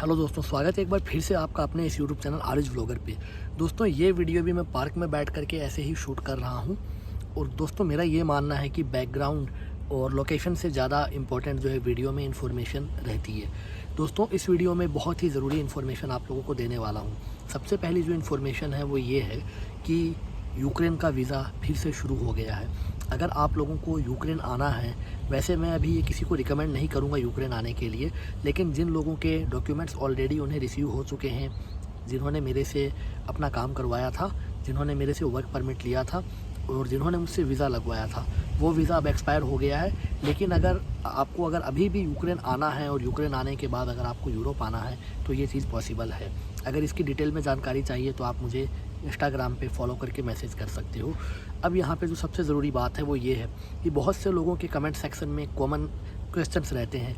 Hello दोस्तों, स्वागत है एक बार फिर से आपका अपने इस यूट्यूब चैनल आरिज व्लॉगर पे। दोस्तों, ये वीडियो भी मैं पार्क में बैठ करके ऐसे ही शूट कर रहा हूँ। और दोस्तों, मेरा ये मानना है कि बैकग्राउंड और लोकेशन से ज़्यादा इम्पोर्टेंट जो है वीडियो में इन्फॉर्मेशन रहती है। दोस्तों, इस वीडियो में बहुत ही ज़रूरी इन्फॉर्मेशन आप लोगों को देने वाला हूँ। सबसे पहली जो इन्फॉर्मेशन है वो ये है कि यूक्रेन का वीज़ा फिर से शुरू हो गया है। अगर आप लोगों को यूक्रेन आना है, वैसे मैं अभी ये किसी को रिकमेंड नहीं करूँगा यूक्रेन आने के लिए, लेकिन जिन लोगों के डॉक्यूमेंट्स ऑलरेडी उन्हें रिसीव हो चुके हैं, जिन्होंने मेरे से अपना काम करवाया था, जिन्होंने मेरे से वर्क परमिट लिया था और जिन्होंने मुझसे वीज़ा लगवाया था, वो वीज़ा अब एक्सपायर हो गया है। लेकिन अगर अभी भी यूक्रेन आना है और यूक्रेन आने के बाद अगर आपको यूरोप आना है तो ये चीज़ पॉसिबल है। अगर इसकी डिटेल में जानकारी चाहिए तो आप मुझे इंस्टाग्राम पे फॉलो करके मैसेज कर सकते हो। अब यहाँ पे जो सबसे ज़रूरी बात है वो ये है कि बहुत से लोगों के कमेंट सेक्शन में कॉमन क्वेश्चंस रहते हैं,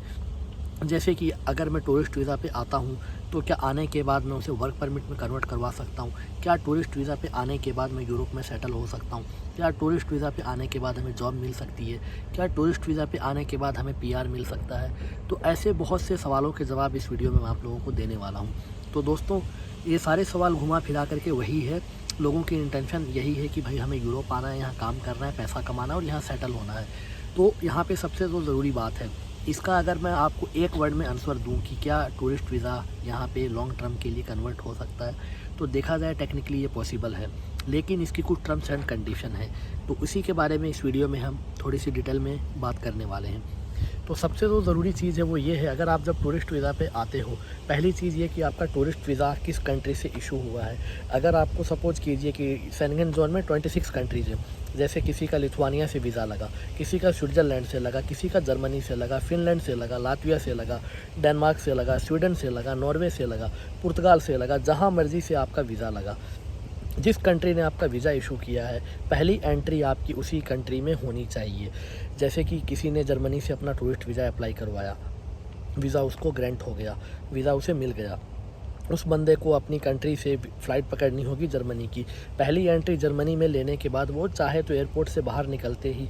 जैसे कि अगर मैं टूरिस्ट वीज़ा पे आता हूँ तो क्या आने के बाद मैं उसे वर्क परमिट में कन्वर्ट करवा सकता हूँ? क्या टूरिस्ट वीज़ा पे आने के बाद मैं यूरोप में सेटल हो सकता हूँ? क्या टूरिस्ट वीज़ा पे आने के बाद हमें जॉब मिल सकती है? क्या टूरिस्ट वीज़ा पे आने के बाद हमें पीआर मिल सकता है? तो ऐसे बहुत से सवालों के जवाब इस वीडियो में मैं आप लोगों को देने वाला हूँ। तो दोस्तों, ये सारे सवाल घुमा फिरा करके वही है, लोगों की इंटेंशन यही है कि भाई हमें यूरोप आना है, यहाँ काम करना है, पैसा कमाना है और यहाँ सेटल होना है। तो यहाँ पे सबसे जो ज़रूरी बात है, इसका अगर मैं आपको एक वर्ड में आंसर दूं कि क्या टूरिस्ट वीज़ा यहाँ पे लॉन्ग टर्म के लिए कन्वर्ट हो सकता है, तो देखा जाए टेक्निकली ये पॉसिबल है, लेकिन इसकी कुछ टर्म्स एंड कंडीशन है। तो उसी के बारे में इस वीडियो में हम थोड़ी सी डिटेल में बात करने वाले हैं। तो सबसे जो ज़रूरी चीज़ है वो ये है, अगर आप जब टूरिस्ट वीज़ा पे आते हो, पहली चीज़ ये कि आपका टूरिस्ट वीज़ा किस कंट्री से इशू हुआ है। अगर आपको सपोज़ कीजिए कि शेंगेन जोन में 26 कंट्रीज़ हैं, जैसे किसी का लिथुआनिया से वीज़ा लगा, किसी का स्विट्ज़रलैंड से लगा, किसी का जर्मनी से लगा, फिनलैंड से लगा, लातविया से लगा, डेनमार्क से लगा, स्वीडन से लगा, नॉर्वे से लगा, पुर्तगाल से लगा, जहाँ मर्ज़ी से आपका वीज़ा लगा, जिस कंट्री ने आपका वीज़ा इशू किया है, पहली एंट्री आपकी उसी कंट्री में होनी चाहिए। जैसे कि किसी ने जर्मनी से अपना टूरिस्ट वीज़ा अप्लाई करवाया, वीज़ा उसको ग्रांट हो गया, वीज़ा उसे मिल गया, उस बंदे को अपनी कंट्री से फ़्लाइट पकड़नी होगी जर्मनी की। पहली एंट्री जर्मनी में लेने के बाद वो चाहे तो एयरपोर्ट से बाहर निकलते ही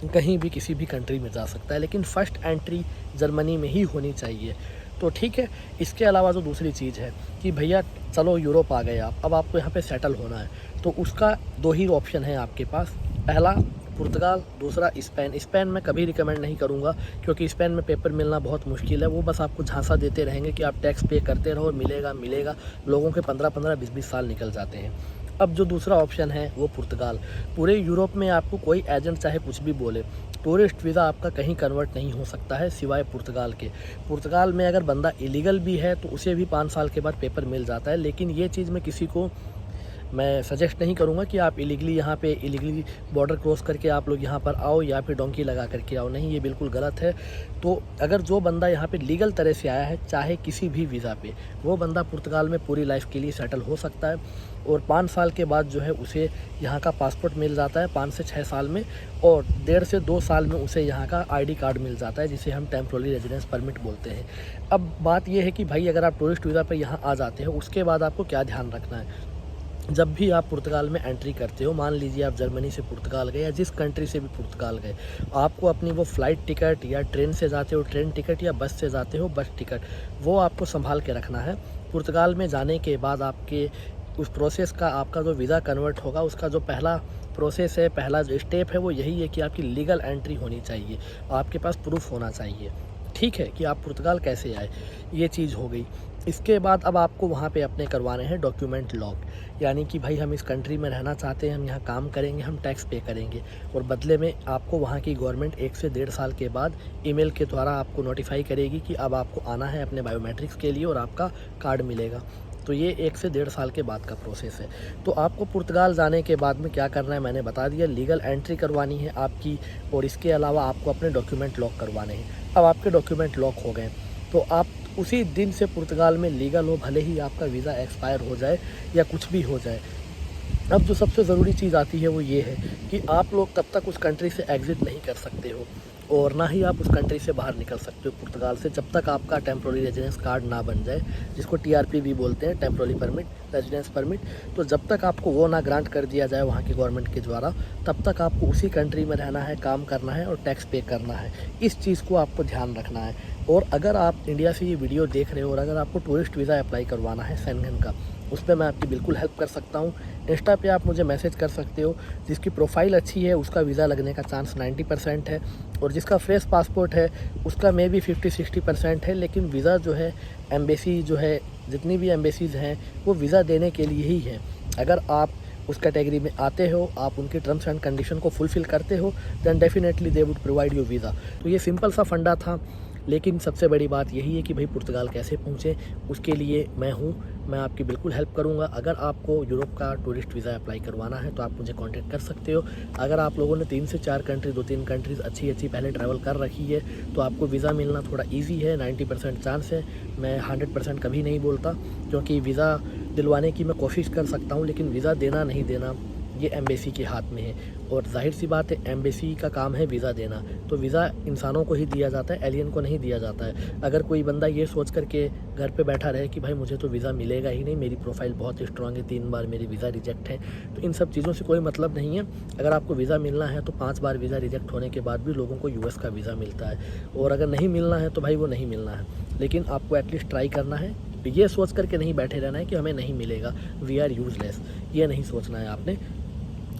कहीं भी किसी भी कंट्री में जा सकता है, लेकिन फ़र्स्ट एंट्री जर्मनी में ही होनी चाहिए। तो ठीक है। इसके अलावा जो दूसरी चीज़ है कि भैया चलो यूरोप आ गए आप, अब आपको यहाँ पे सेटल होना है, तो उसका दो ही ऑप्शन है आपके पास। पहला पुर्तगाल, दूसरा स्पेन। स्पेन मैं कभी रिकमेंड नहीं करूँगा, क्योंकि स्पेन में पेपर मिलना बहुत मुश्किल है। वो बस आपको झांसा देते रहेंगे कि आप टैक्स पे करते रहो और मिलेगा मिलेगा, लोगों के 15-15, 20-20 साल निकल जाते हैं। अब जो दूसरा ऑप्शन है वो पुर्तगाल। पूरे यूरोप में आपको कोई एजेंट चाहे कुछ भी बोले, टूरिस्ट वीज़ा आपका कहीं कन्वर्ट नहीं हो सकता है सिवाय पुर्तगाल के। पुर्तगाल में अगर बंदा इलीगल भी है तो उसे भी 5 साल के बाद पेपर मिल जाता है, लेकिन ये चीज़ मैं किसी को मैं सजेस्ट नहीं करूँगा कि आप इलीगली बॉर्डर क्रॉस करके आप लोग यहाँ पर आओ या फिर डोंकी लगा करके आओ। नहीं, ये बिल्कुल गलत है। तो अगर जो बंदा यहाँ पे लीगल तरह से आया है, चाहे किसी भी वीज़ा पे, वो बंदा पुर्तगाल में पूरी लाइफ के लिए सेटल हो सकता है। और 5 साल के बाद जो है उसे यहाँ का पासपोर्ट मिल जाता है 5 से 6 साल में, और 1.5 से 2 साल में उसे यहाँ का ID कार्ड मिल जाता है, जिसे हम टेम्पोररी रेजिडेंस परमिट बोलते हैं। अब बात यह है कि भाई अगर आप टूरिस्ट वीज़ा पर यहाँ आ जाते हो, उसके बाद आपको क्या ध्यान रखना है। जब भी आप पुर्तगाल में एंट्री करते हो, मान लीजिए आप जर्मनी से पुर्तगाल गए या जिस कंट्री से भी पुर्तगाल गए, आपको अपनी वो फ़्लाइट टिकट, या ट्रेन से जाते हो ट्रेन टिकट, या बस से जाते हो बस टिकट, वो आपको संभाल के रखना है। पुर्तगाल में जाने के बाद आपके उस प्रोसेस का, आपका जो वीज़ा कन्वर्ट होगा, उसका जो पहला प्रोसेस है, पहला जो स्टेप है वो यही है कि आपकी लीगल एंट्री होनी चाहिए, आपके पास प्रूफ होना चाहिए, ठीक है, कि आप पुर्तगाल कैसे आए। ये चीज़ हो गई। इसके बाद अब आपको वहाँ पे अपने करवाने हैं डॉक्यूमेंट लॉक, यानी कि भाई हम इस कंट्री में रहना चाहते हैं, हम यहाँ काम करेंगे, हम टैक्स पे करेंगे, और बदले में आपको वहाँ की गवर्नमेंट 1 से 1.5 साल के बाद ईमेल के द्वारा आपको नोटिफाई करेगी कि अब आपको आना है अपने बायोमेट्रिक्स के लिए और आपका कार्ड मिलेगा। तो ये 1 से 1.5 साल के बाद का प्रोसेस है। तो आपको पुर्तगाल जाने के बाद में क्या करना है मैंने बता दिया। लीगल एंट्री करवानी है आपकी, और इसके अलावा आपको अपने डॉक्यूमेंट लॉक करवाने हैं। अब आपके डॉक्यूमेंट लॉक हो गए तो आप उसी दिन से पुर्तगाल में लीगल हो, भले ही आपका वीज़ा एक्सपायर हो जाए या कुछ भी हो जाए। अब जो सबसे ज़रूरी चीज़ आती है वो ये है कि आप लोग तब तक उस कंट्री से एग्ज़िट नहीं कर सकते हो। और ना ही आप उस कंट्री से बाहर निकल सकते हो पुर्तगाल से, जब तक आपका टेम्प्रोरी रेजिडेंस कार्ड ना बन जाए, जिसको TRP भी बोलते हैं, टेम्प्रोरी परमिट, रेजिडेंस परमिट। तो जब तक आपको वो ना ग्रांट कर दिया जाए वहाँ की गवर्नमेंट के द्वारा, तब तक आपको उसी कंट्री में रहना है, काम करना है और टैक्स पे करना है। इस चीज़ को आपको ध्यान रखना है। और अगर आप इंडिया से ये वीडियो देख रहे हो और अगर आपको टूरिस्ट वीज़ा अप्लाई करवाना है शेंगेन का, उस पर मैं आपकी बिल्कुल हेल्प कर सकता हूँ। इंस्टा पे आप मुझे मैसेज कर सकते हो। जिसकी प्रोफाइल अच्छी है उसका वीज़ा लगने का चांस 90% है, और जिसका फेस पासपोर्ट है उसका मे बी 50-60% है। लेकिन वीज़ा जो है, एम्बेसी जो है, जितनी भी एम्बेसीज़ हैं वो वीज़ा देने के लिए ही है। अगर आप उस कैटेगरी में आते हो, आप उनकी टर्म्स एंड कंडीशन को फुलफ़िल करते हो, then definitely they would provide you visa. तो ये सिंपल सा फंडा था। लेकिन सबसे बड़ी बात यही है कि भाई पुर्तगाल कैसे पहुँचे, उसके लिए मैं हूँ, मैं आपकी बिल्कुल हेल्प करूँगा। अगर आपको यूरोप का टूरिस्ट वीज़ा अप्लाई करवाना है तो आप मुझे कांटेक्ट कर सकते हो। अगर आप लोगों ने 3 से 4 कंट्री, 2-3 कंट्रीज़ अच्छी पहले ट्रैवल कर रखी है तो आपको वीज़ा मिलना थोड़ा ईजी है। 90% चांस है, मैं 100% कभी नहीं बोलता, क्योंकि वीज़ा दिलवाने की मैं कोशिश कर सकता हूँ, लेकिन वीज़ा देना नहीं देना ये एम्बेसी के हाथ में है। और जाहिर सी बात है, एम्बेसी का काम है वीज़ा देना, तो वीज़ा इंसानों को ही दिया जाता है, एलियन को नहीं दिया जाता है। अगर कोई बंदा ये सोच कर के घर पे बैठा रहे कि भाई मुझे तो वीज़ा मिलेगा ही नहीं, मेरी प्रोफाइल बहुत स्ट्रांग है, 3 बार मेरी वीज़ा रिजेक्ट है, तो इन सब चीज़ों से कोई मतलब नहीं है। अगर आपको वीज़ा मिलना है तो 5 बार वीज़ा रिजेक्ट होने के बाद भी लोगों को US का वीज़ा मिलता है, और अगर नहीं मिलना है तो भाई वो नहीं मिलना है। लेकिन आपको एटलीस्ट ट्राई करना है। ये सोच करके नहीं बैठे रहना है कि हमें नहीं मिलेगा, वी आर यूजलेस, ये नहीं सोचना है आपने।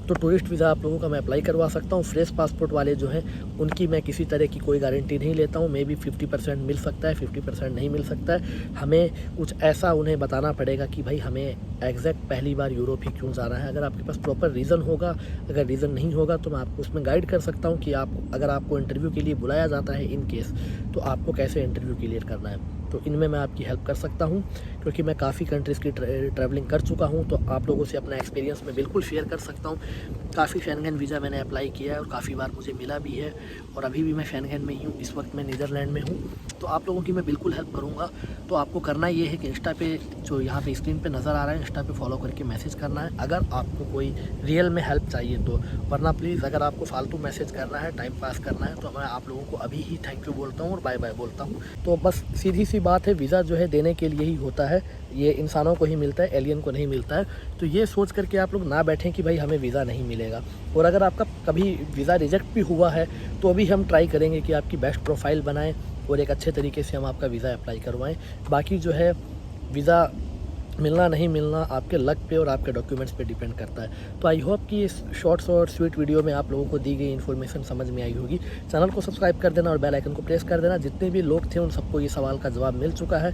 तो टूरिस्ट वीज़ा आप लोगों का मैं अप्लाई करवा सकता हूँ। फ्रेश पासपोर्ट वाले जो हैं उनकी मैं किसी तरह की कोई गारंटी नहीं लेता हूँ। मे बी 50% मिल सकता है, 50% नहीं मिल सकता है। हमें कुछ ऐसा उन्हें बताना पड़ेगा कि भाई हमें एग्जैक्ट पहली बार यूरोप ही क्यों जाना है। अगर आपके पास प्रॉपर रीज़न होगा, अगर रीज़न नहीं होगा तो मैं आपको उसमें गाइड कर सकता हूँ कि आप, अगर आपको इंटरव्यू के लिए बुलाया जाता है इन केस, तो आपको कैसे इंटरव्यू क्लियर करना है। तो इनमें मैं आपकी हेल्प कर सकता हूँ, क्योंकि मैं काफ़ी कंट्रीज़ की ट्रैवलिंग कर चुका हूँ। तो आप लोगों से अपना एक्सपीरियंस मैं बिल्कुल शेयर कर सकता हूँ। काफ़ी शेंगेन वीज़ा मैंने अप्लाई किया है और काफ़ी बार मुझे मिला भी है, और अभी भी मैं शेंगेन में ही हूँ। इस वक्त मैं नीदरलैंड में हूँ। तो आप लोगों की मैं बिल्कुल हेल्प करूँगा। तो आपको करना ये है कि इंस्टा पे, जो यहाँ पे स्क्रीन पे नज़र आ रहा है, इंस्टा पे फॉलो करके मैसेज करना है अगर आपको कोई रियल में हेल्प चाहिए तो। वरना प्लीज़, अगर आपको फालतू मैसेज करना है, टाइम पास करना है, तो मैं आप लोगों को अभी ही थैंक यू बोलता हूँ और बाय बाय बोलता हूँ। तो बस सीधी सी बात है, वीज़ा जो है देने के लिए ही होता है, ये इंसानों को ही मिलता है, एलियन को नहीं मिलता है। तो ये सोच करके आप लोग ना बैठें कि भाई हमें वीज़ा नहीं मिलेगा। और अगर आपका कभी वीज़ा रिजेक्ट भी हुआ है तो अभी हम ट्राई करेंगे कि आपकी बेस्ट प्रोफाइल बनाएं और एक अच्छे तरीके से हम आपका वीज़ा अप्लाई करवाएं। बाकी जो है, वीज़ा मिलना नहीं मिलना आपके लक पे और आपके डॉक्यूमेंट्स पे डिपेंड करता है। तो आई होप कि इस शॉर्ट्स और स्वीट वीडियो में आप लोगों को दी गई इन्फॉर्मेशन समझ में आई होगी। चैनल को सब्सक्राइब कर देना और बेल आइकन को प्रेस कर देना। जितने भी लोग थे उन सबको ये सवाल का जवाब मिल चुका है।